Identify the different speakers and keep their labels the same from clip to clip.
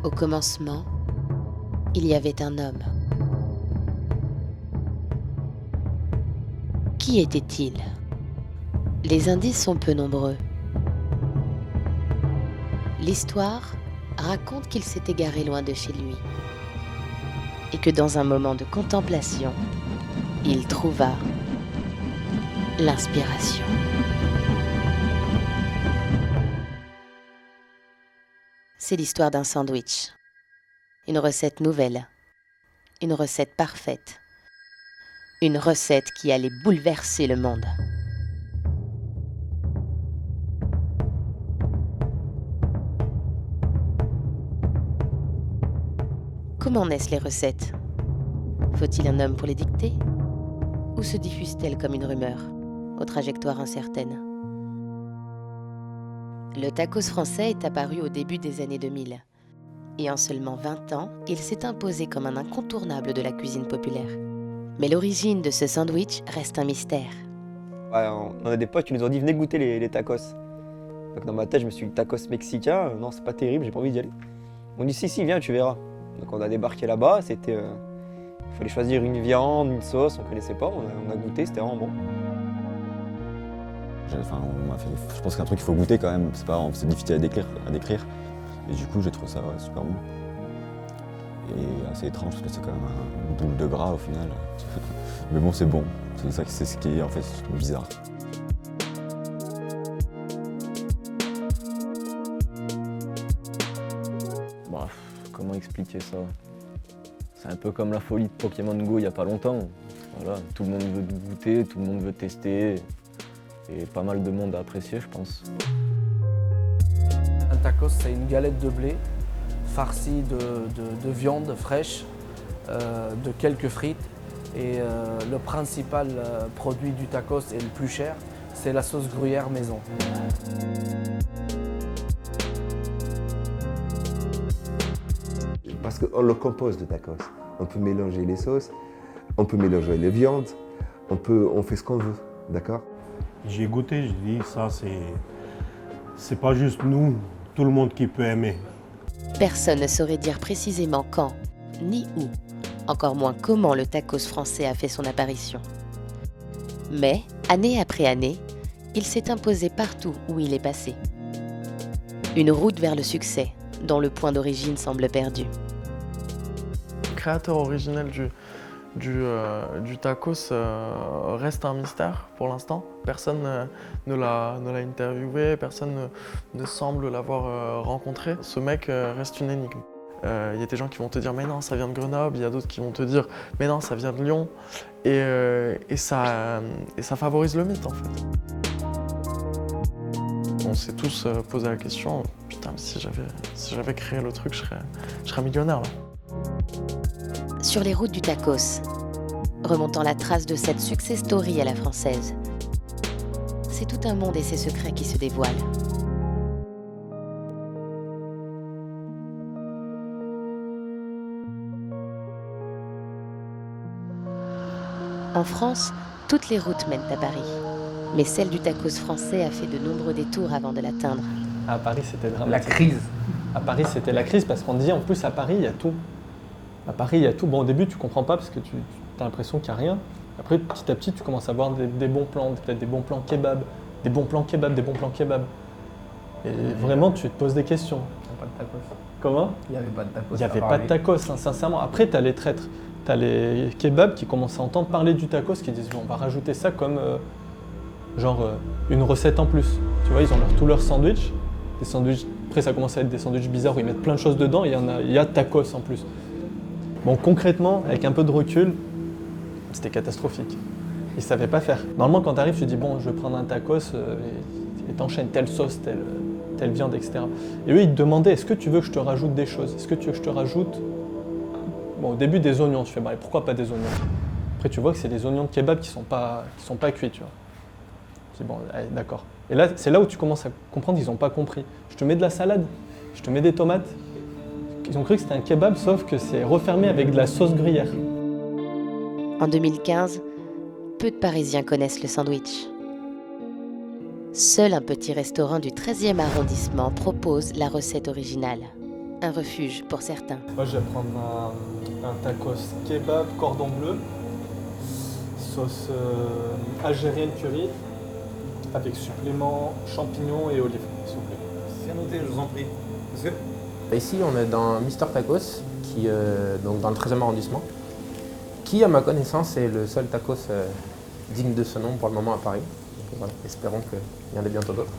Speaker 1: Au commencement, il y avait un homme. Qui était-il? Les indices sont peu nombreux. L'histoire raconte qu'il s'est égaré loin de chez lui et que dans un moment de contemplation, il trouva l'inspiration. C'est l'histoire d'un sandwich. Une recette nouvelle. Une recette parfaite. Une recette qui allait bouleverser le monde. Comment naissent les recettes? Faut-il un homme pour les dicter? Ou se diffusent-elles comme une rumeur, aux trajectoires incertaines? Le tacos français est apparu au début des années 2000. Et en seulement 20 ans, il s'est imposé comme un incontournable de la cuisine populaire. Mais l'origine de ce sandwich reste un mystère.
Speaker 2: Ouais, on a des potes qui nous ont dit venez goûter les tacos. Donc dans ma tête, je me suis dit tacos mexicain, non c'est pas terrible, j'ai pas envie d'y aller. On dit si viens, tu verras. Donc on a débarqué là-bas, c'était, il fallait choisir une viande, une sauce, on connaissait pas, on a goûté, c'était vraiment bon.
Speaker 3: Je pense qu'un truc qu'il faut goûter quand même, c'est difficile à décrire. Et du coup j'ai trouvé ça super bon. Et assez étrange parce que c'est quand même une boule de gras au final. Mais bon, c'est bon, c'est ce qui est en fait bizarre.
Speaker 4: Bah, comment expliquer ça? C'est un peu comme la folie de Pokémon Go il n'y a pas longtemps. Voilà, tout le monde veut goûter, tout le monde veut tester. Et pas mal de monde à apprécier, je pense.
Speaker 5: Un tacos, c'est une galette de blé farcie de viande fraîche, de quelques frites. Et le principal produit du tacos et le plus cher, c'est la sauce gruyère maison.
Speaker 6: Parce qu'on le compose de tacos. On peut mélanger les sauces, on peut mélanger les viandes, on fait ce qu'on veut, d'accord?
Speaker 7: J'ai goûté, j'ai dit ça c'est pas juste nous, tout le monde qui peut aimer.
Speaker 1: Personne ne saurait dire précisément quand, ni où, encore moins comment le tacos français a fait son apparition. Mais, année après année, il s'est imposé partout où il est passé. Une route vers le succès, dont le point d'origine semble perdu.
Speaker 8: Le créateur originel du tacos reste un mystère pour l'instant. Personne ne l'a interviewé, personne ne semble l'avoir rencontré. Ce mec reste une énigme. Il y a des gens qui vont te dire mais non, ça vient de Grenoble, il y a d'autres qui vont te dire mais non, ça vient de Lyon. Et ça favorise le mythe en fait. On s'est tous posé la question, putain, mais si j'avais créé le truc, je serais millionnaire là.
Speaker 1: Sur les routes du tacos, remontant la trace de cette success story à la française. C'est tout un monde et ses secrets qui se dévoilent. En France, toutes les routes mènent à Paris. Mais celle du tacos français a fait de nombreux détours avant de l'atteindre.
Speaker 9: À Paris, c'était dramatique.
Speaker 5: La crise.
Speaker 9: À Paris, c'était la crise parce qu'on disait en plus à Paris, il y a tout. À Paris, il y a tout. Bon, au début, tu comprends pas parce que tu as l'impression qu'il n'y a rien. Après, petit à petit, tu commences à voir des bons plans, peut-être des bons plans kebab, des bons plans kebab. Et vraiment, tu te poses des questions.
Speaker 5: Il n'y a pas de tacos.
Speaker 9: Comment?
Speaker 5: Il n'y avait pas de tacos.
Speaker 9: Il n'y avait pas de tacos, hein, sincèrement. Après, tu as les traîtres. Tu as les kebabs qui commencent à entendre parler du tacos, qui disent on va rajouter ça comme une recette en plus. Tu vois, ils ont tous leurs sandwichs. Des sandwichs. Après, ça commence à être des sandwichs bizarres où ils mettent plein de choses dedans et il y a tacos en plus. Bon, concrètement, avec un peu de recul, c'était catastrophique. Ils ne savaient pas faire. Normalement, quand tu arrives, tu dis bon, je vais prendre un tacos et t'enchaînes telle sauce, telle viande, etc. Et eux, ils te demandaient est-ce que tu veux que je te rajoute des choses? Est-ce que tu veux que je te rajoute? Bon, au début, des oignons. Tu fais bah, pourquoi pas des oignons? Après, tu vois que c'est des oignons de kebab qui sont pas cuits, tu vois. Tu dis bon, allez, d'accord. Et là, c'est là où tu commences à comprendre qu'ils n'ont pas compris. Je te mets de la salade, je te mets des tomates. Ils ont cru que c'était un kebab, sauf que c'est refermé avec de la sauce gruyère.
Speaker 1: En 2015, peu de Parisiens connaissent le sandwich. Seul un petit restaurant du 13e arrondissement propose la recette originale. un refuge pour certains.
Speaker 9: Moi, je vais prendre un tacos kebab cordon bleu, sauce algérienne curry, avec supplément champignons et olives, s'il vous plaît.
Speaker 10: C'est noté, je vous en prie. Monsieur ?
Speaker 11: Ici, on est dans Mister Tacos, donc dans le 13e arrondissement, qui, à ma connaissance, est le seul tacos digne de ce nom pour le moment à Paris. Donc, voilà, espérons qu'il y en ait bientôt d'autres.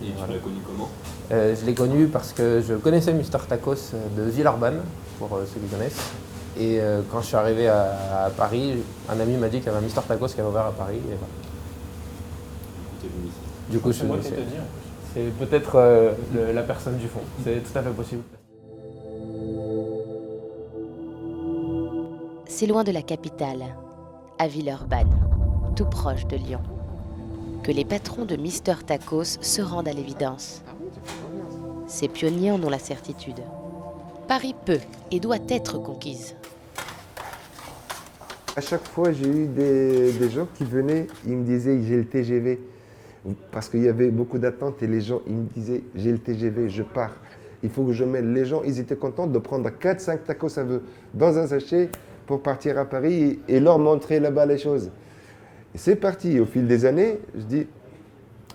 Speaker 10: Et tu l'as connu comment ?
Speaker 11: Je l'ai connu parce que je connaissais Mister Tacos de Villeurbanne, pour ceux qui connaissent. Et quand je suis arrivé à Paris, un ami m'a dit qu'il y avait un Mister Tacos qui avait ouvert à Paris. Et voilà. Du coup, je suis venu ici. C'est peut-être la personne du fond, c'est tout à fait possible.
Speaker 1: C'est loin de la capitale, à Villeurbanne, tout proche de Lyon, que les patrons de Mister Tacos se rendent à l'évidence. Ces pionniers en ont la certitude. Paris peut et doit être conquise.
Speaker 6: À chaque fois, j'ai eu des gens qui venaient, ils me disaient j'ai le TGV. Parce qu'il y avait beaucoup d'attentes et les gens, ils me disaient j'ai le TGV, je pars. Il faut que je mette. Les gens, ils étaient contents de prendre 4-5 tacos à vœux dans un sachet pour partir à Paris et leur montrer là-bas les choses. Et c'est parti. Au fil des années, je dis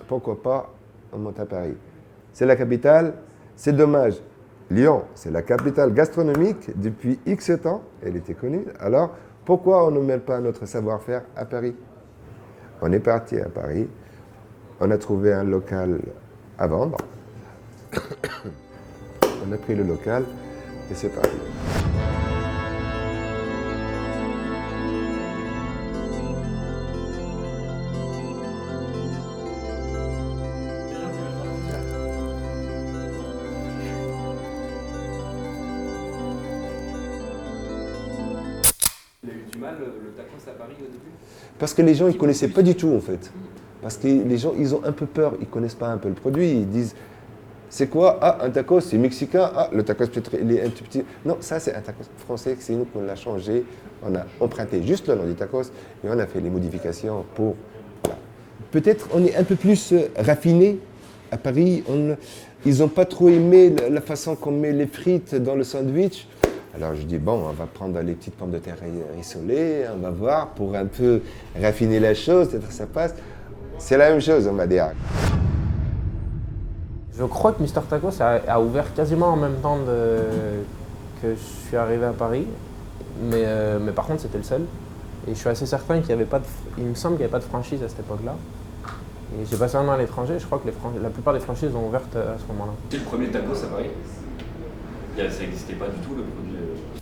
Speaker 6: pourquoi pas, on monte à Paris. C'est la capitale, c'est dommage. Lyon, c'est la capitale gastronomique depuis X temps, elle était connue. Alors, pourquoi on ne met pas notre savoir-faire à Paris? On est parti à Paris, on a trouvé un local à vendre, on a pris le local et c'est parti.
Speaker 10: Le tacos à Paris au début?
Speaker 6: Parce que les gens, ils ne connaissaient pas du tout en fait. Parce que les gens, ils ont un peu peur, ils ne connaissent pas un peu le produit. Ils disent, c'est quoi? Ah, un tacos, c'est mexicain. Ah, le tacos peut-être, il est un tout petit. Non, ça c'est un tacos français, c'est nous qu'on l'a changé. On a emprunté juste le nom du tacos et on a fait les modifications pour... Voilà. Peut-être on est un peu plus raffiné. À Paris, ils n'ont pas trop aimé la façon qu'on met les frites dans le sandwich. Alors je dis, bon, on va prendre les petites pommes de terre rissolées, on va voir pour un peu raffiner la chose, peut-être que ça passe. C'est la même chose, on va dire.
Speaker 11: Je crois que Mister Tacos a ouvert quasiment en même temps que je suis arrivé à Paris, mais par contre c'était le seul. Et je suis assez certain qu'il n'y avait pas de, il me semble qu'il n'y avait pas de franchise à cette époque-là. Et j'ai passé un an à l'étranger, je crois que la plupart des franchises ont ouvert à ce moment-là.
Speaker 10: C'est le premier tacos à Paris? Ça n'existait pas du tout le produit?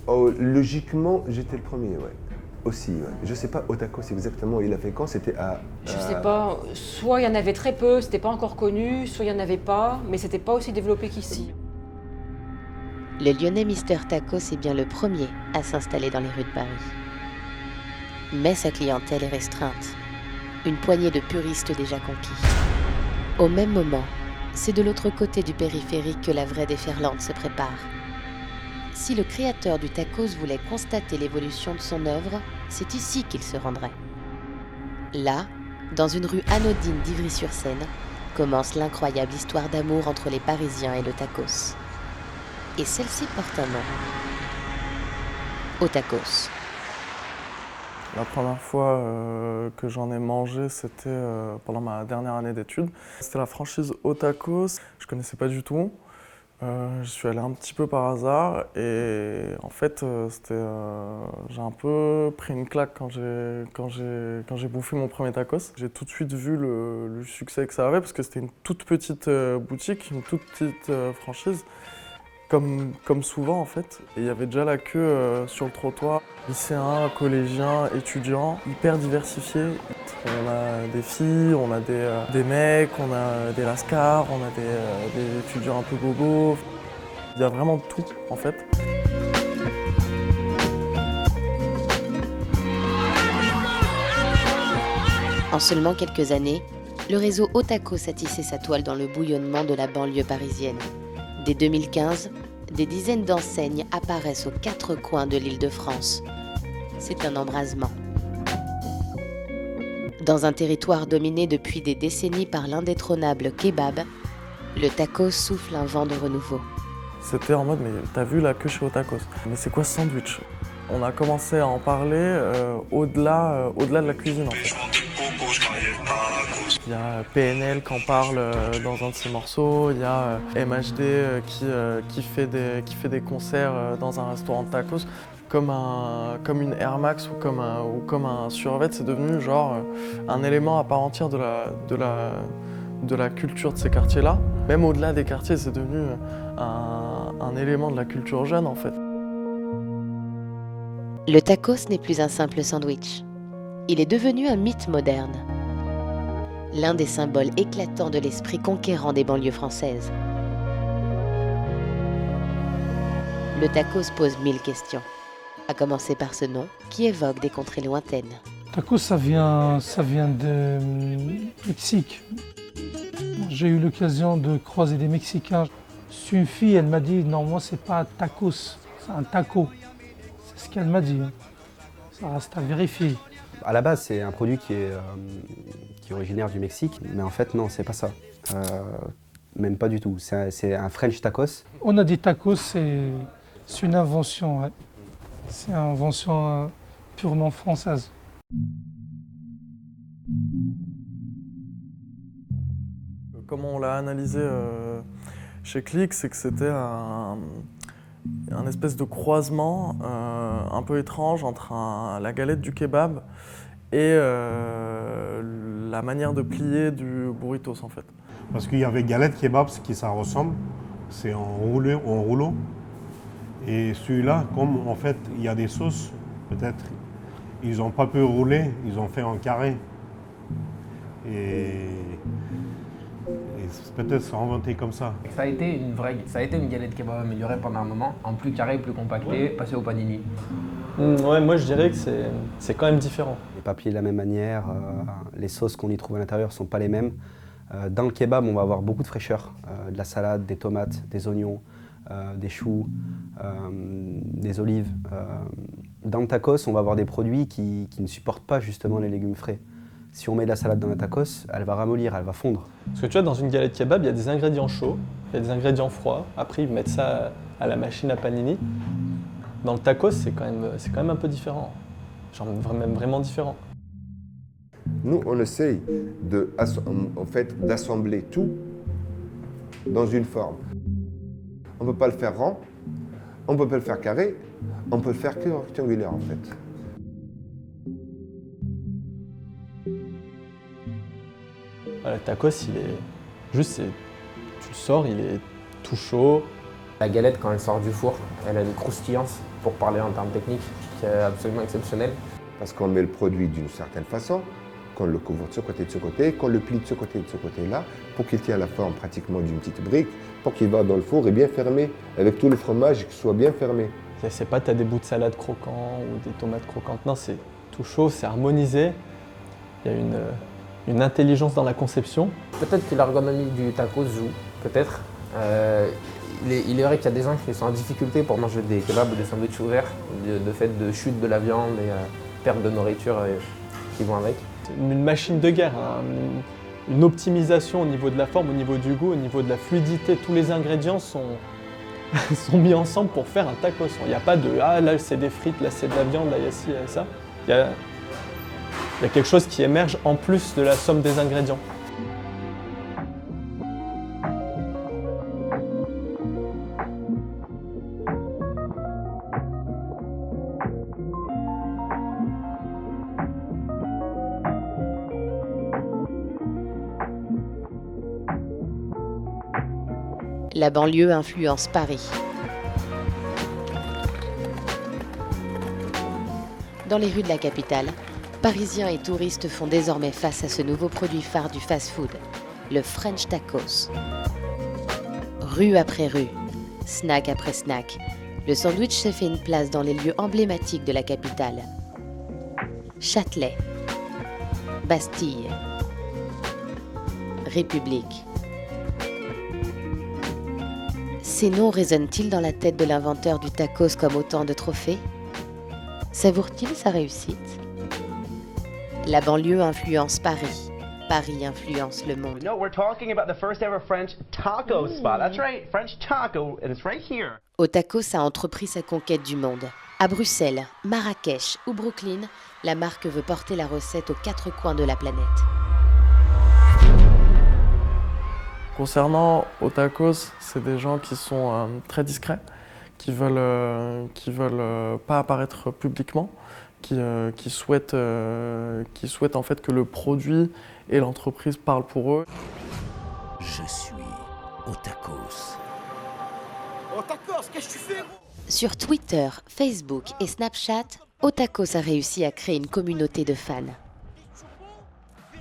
Speaker 6: Oh, logiquement, j'étais le premier, ouais. Aussi, ouais. Je sais pas, au tacos exactement, il a fait quand? C'était à...
Speaker 12: Je sais pas, soit il y en avait très peu, c'était pas encore connu, soit il y en avait pas, mais c'était pas aussi développé qu'ici.
Speaker 1: Le Lyonnais Mister Tacos est bien le premier à s'installer dans les rues de Paris. Mais sa clientèle est restreinte. Une poignée de puristes déjà conquis. Au même moment, c'est de l'autre côté du périphérique que la vraie déferlante se prépare. Si le créateur du tacos voulait constater l'évolution de son œuvre, c'est ici qu'il se rendrait. Là, dans une rue anodine d'Ivry-sur-Seine, commence l'incroyable histoire d'amour entre les Parisiens et le tacos. Et celle-ci porte un nom. Au tacos.
Speaker 8: La première fois que j'en ai mangé, c'était pendant ma dernière année d'études. C'était la franchise Au Tacos. Je connaissais pas du tout. Je suis allé un petit peu par hasard et en fait, j'ai un peu pris une claque quand j'ai bouffé mon premier tacos. J'ai tout de suite vu le succès que ça avait parce que c'était une toute petite boutique, une toute petite franchise. Comme souvent en fait, et il y avait déjà la queue sur le trottoir. Lycéens, collégiens, étudiants, hyper diversifiés. On a des filles, on a des mecs, on a des lascars, on a des étudiants un peu bobos. Il y a vraiment tout en fait.
Speaker 1: En seulement quelques années, le réseau Au Tacos a tissé sa toile dans le bouillonnement de la banlieue parisienne. Dès 2015, des dizaines d'enseignes apparaissent aux quatre coins de l'Île-de-France. C'est un embrasement. Dans un territoire dominé depuis des décennies par l'indétrônable kebab, le tacos souffle un vent de renouveau.
Speaker 8: C'était en mode, mais t'as vu la queue chez Otakos? Mais c'est quoi ce sandwich? On a commencé à en parler au-delà de la cuisine en fait. Il y a PNL qui en parle dans un de ses morceaux, il y a MHD qui fait des concerts dans un restaurant de tacos. Comme une Air Max ou comme un survêt, c'est devenu genre un élément à part entière de la culture de ces quartiers-là. Même au-delà des quartiers, c'est devenu un élément de la culture jeune en fait.
Speaker 1: Le tacos n'est plus un simple sandwich. Il est devenu un mythe moderne. L'un des symboles éclatants de l'esprit conquérant des banlieues françaises. Le tacos pose 1000 questions, à commencer par ce nom qui évoque des contrées lointaines.
Speaker 13: Tacos, ça vient de Mexique. J'ai eu l'occasion de croiser des Mexicains. C'est une fille, elle m'a dit, non, moi c'est pas tacos, c'est un taco. C'est ce qu'elle m'a dit. Ça reste à vérifier.
Speaker 14: À la base, c'est un produit qui est originaire du Mexique, mais en fait, non, c'est pas ça. Même pas du tout. C'est un French tacos.
Speaker 13: On a dit tacos, c'est une invention. Ouais. C'est une invention purement française.
Speaker 8: Comment on l'a analysé chez Click, c'est que c'était un espèce de croisement un peu étrange entre la galette du kebab et la manière de plier du burritos en fait.
Speaker 7: Parce qu'il y avait galette kebab, ce qui ça ressemble, c'est en rouleau. Et celui-là, comme en fait il y a des sauces, peut-être ils n'ont pas pu rouler, ils ont fait en carré. Et peut-être se inventé comme ça.
Speaker 11: Ça a été une galette kebab améliorée pendant un moment, en plus carré, plus compacté, passé au panini.
Speaker 9: Ouais, moi je dirais que c'est quand même différent.
Speaker 14: Les papiers de la même manière, les sauces qu'on y trouve à l'intérieur ne sont pas les mêmes. Dans le kebab, on va avoir beaucoup de fraîcheur, de la salade, des tomates, des oignons, des choux, des olives. Dans le tacos, on va avoir des produits qui ne supportent pas justement les légumes frais. Si on met de la salade dans la tacos, elle va ramollir, elle va fondre.
Speaker 9: Parce que tu vois, dans une galette kebab, il y a des ingrédients chauds, il y a des ingrédients froids. Après, ils mettent ça à la machine à panini. Dans le tacos, c'est quand même un peu différent. Genre même vraiment différent.
Speaker 6: Nous, on essaye d'assembler tout dans une forme. On ne peut pas le faire rond, on ne peut pas le faire carré, on peut le faire que rectangulaire en fait.
Speaker 9: Le tacos, il est juste, tu le sors, il est tout chaud.
Speaker 11: La galette, quand elle sort du four, elle a une croustillance, pour parler en termes techniques, qui est absolument exceptionnelle.
Speaker 6: Parce qu'on met le produit d'une certaine façon, qu'on le couvre de ce côté, de ce côté, qu'on le plie de ce côté, de ce côté-là, pour qu'il tienne la forme pratiquement d'une petite brique, pour qu'il va dans le four et bien fermé, avec tout le fromage qui soit bien fermé.
Speaker 9: C'est pas t'as des bouts de salade croquants ou des tomates croquantes, non, c'est tout chaud, c'est harmonisé. Il y a une intelligence dans la conception.
Speaker 11: Peut-être que l'ergonomie du tacos joue, peut-être. Il est vrai qu'il y a des gens qui sont en difficulté pour manger des kebabs ou des sandwichs ouverts, de fait de chute de la viande et perte de nourriture qui vont avec.
Speaker 9: Une machine de guerre, hein, une optimisation au niveau de la forme, au niveau du goût, au niveau de la fluidité. Tous les ingrédients sont mis ensemble pour faire un tacos. Il n'y a pas de « ah là c'est des frites, là c'est de la viande, là il y a ci, il y a ça ». Il y a quelque chose qui émerge en plus de la somme des ingrédients.
Speaker 1: La banlieue influence Paris. Dans les rues de la capitale, Parisiens et touristes font désormais face à ce nouveau produit phare du fast-food, le French tacos. Rue après rue, snack après snack, le sandwich s'est fait une place dans les lieux emblématiques de la capitale. Châtelet, Bastille, République. Ces noms résonnent-ils dans la tête de l'inventeur du tacos comme autant de trophées? Savoure-t-il sa réussite? La banlieue influence Paris, Paris influence le monde.
Speaker 15: No, we're talking about the first ever French taco spot. That's right, French taco, and it's right here.
Speaker 1: Otakos a entrepris sa conquête du monde. À Bruxelles, Marrakech ou Brooklyn, la marque veut porter la recette aux 4 coins de la planète.
Speaker 8: Concernant Otakos, c'est des gens qui sont très discrets, qui veulent pas apparaître publiquement, qui souhaitent en fait que le produit et l'entreprise parlent pour eux.
Speaker 16: Je suis Otakos.
Speaker 17: Otakos, qu'est-ce que tu fais?
Speaker 1: Sur Twitter, Facebook et Snapchat, Otakos a réussi à créer une communauté de fans.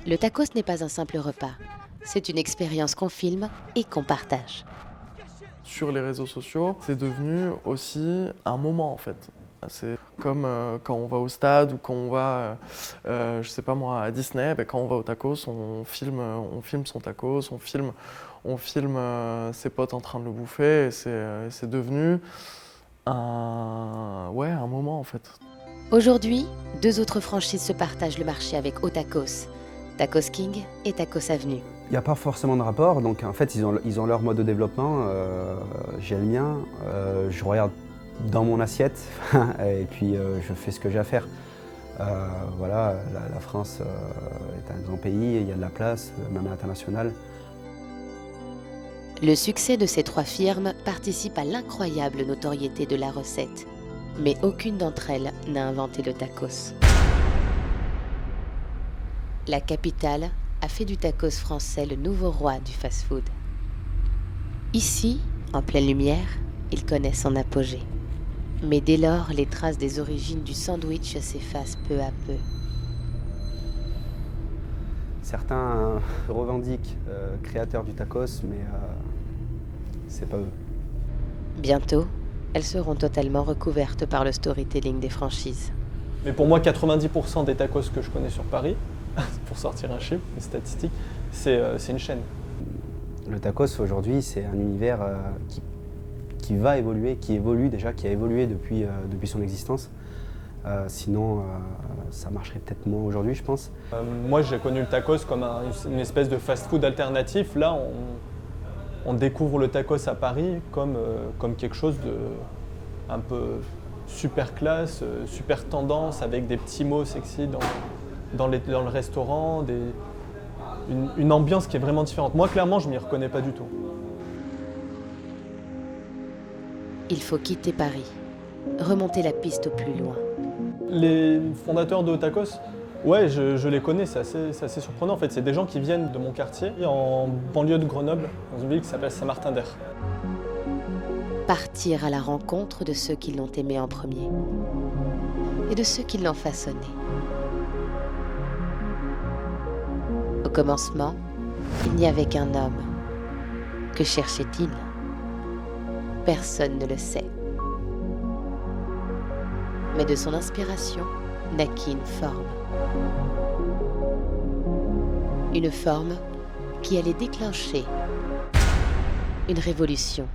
Speaker 1: Le tacos n'est pas un simple repas, c'est une expérience qu'on filme et qu'on partage.
Speaker 8: Sur les réseaux sociaux, c'est devenu aussi un moment en fait. C'est comme quand on va au stade ou quand on va, je sais pas moi, à Disney, quand on va au tacos, on filme son tacos, on filme ses potes en train de le bouffer. Et c'est devenu un moment en fait.
Speaker 1: Aujourd'hui, 2 autres franchises se partagent le marché avec Otakos, Tacos King et Tacos Avenue.
Speaker 14: Il n'y a pas forcément de rapport, donc en fait ils ont leur mode de développement, j'ai le mien, je regarde dans mon assiette et puis je fais ce que j'ai à faire. Voilà, la France est un grand pays, il y a de la place, même à l'international.
Speaker 1: Le succès de ces 3 firmes participe à l'incroyable notoriété de la recette. Mais aucune d'entre elles n'a inventé le tacos. La capitale a fait du tacos français le nouveau roi du fast-food. Ici, en pleine lumière, il connaît son apogée. Mais dès lors, les traces des origines du sandwich s'effacent peu à peu.
Speaker 14: Certains revendiquent créateurs du tacos, mais c'est pas eux.
Speaker 1: Bientôt, elles seront totalement recouvertes par le storytelling des franchises.
Speaker 9: Mais pour moi, 90% des tacos que je connais sur Paris, pour sortir un chiffre, une statistique, c'est une chaîne.
Speaker 14: Le tacos aujourd'hui, c'est un univers qui va évoluer, qui évolue déjà, qui a évolué depuis son existence. Sinon, ça marcherait peut-être moins aujourd'hui, je pense.
Speaker 9: Moi, j'ai connu le tacos comme une espèce de fast-food alternatif. Là, on découvre le tacos à Paris comme quelque chose de un peu super classe, super tendance, avec des petits mots sexy dans le restaurant, une ambiance qui est vraiment différente. Moi, clairement, je m'y reconnais pas du tout.
Speaker 1: Il faut quitter Paris, remonter la piste au plus loin.
Speaker 9: Les fondateurs de Otakos, ouais, je les connais, c'est assez surprenant en fait. C'est des gens qui viennent de mon quartier, en banlieue de Grenoble, dans une ville qui s'appelle Saint-Martin-d'Hères.
Speaker 1: Partir à la rencontre de ceux qui l'ont aimé en premier et de ceux qui l'ont façonné. Au commencement, il n'y avait qu'un homme. Que cherchait-il ? Personne ne le sait. Mais de son inspiration naquit une forme. Une forme qui allait déclencher une révolution.